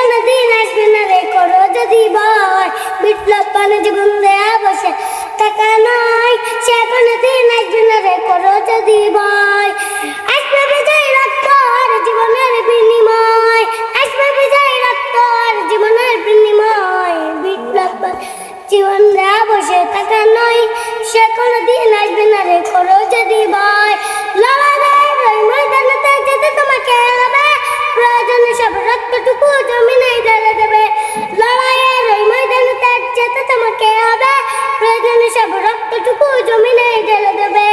কোনো দিন আসবে না রে করো যদি ভয়, বিপ্লব মানে জীবন দেয়া বসে টাকা নয়, সে কোনো দিন আসবে না রে করো যদি ভয়। আসবে বিজয় রক্ত আর জীবনের বিনিময়, আসবে বিজয় রক্ত আর জীবনের বিনিময়, বিপ্লব জীবন দেয়া বসে টাকা নয়, সে কোনো দিন আসবে না রে করো যদি ভয়। লড়াইয়ের ওই ময়দানেতে যেতে তোমাকে হবে, প্রয়োজনে সব রক্তটুকু জমিনে ঢেলে দেবে। লড়াইয়ের ওই ময়দানেতে যেতে তোমাকে হবে, প্রয়োজনে সব রক্তটুকু জমিনে ঢেলে দেবে।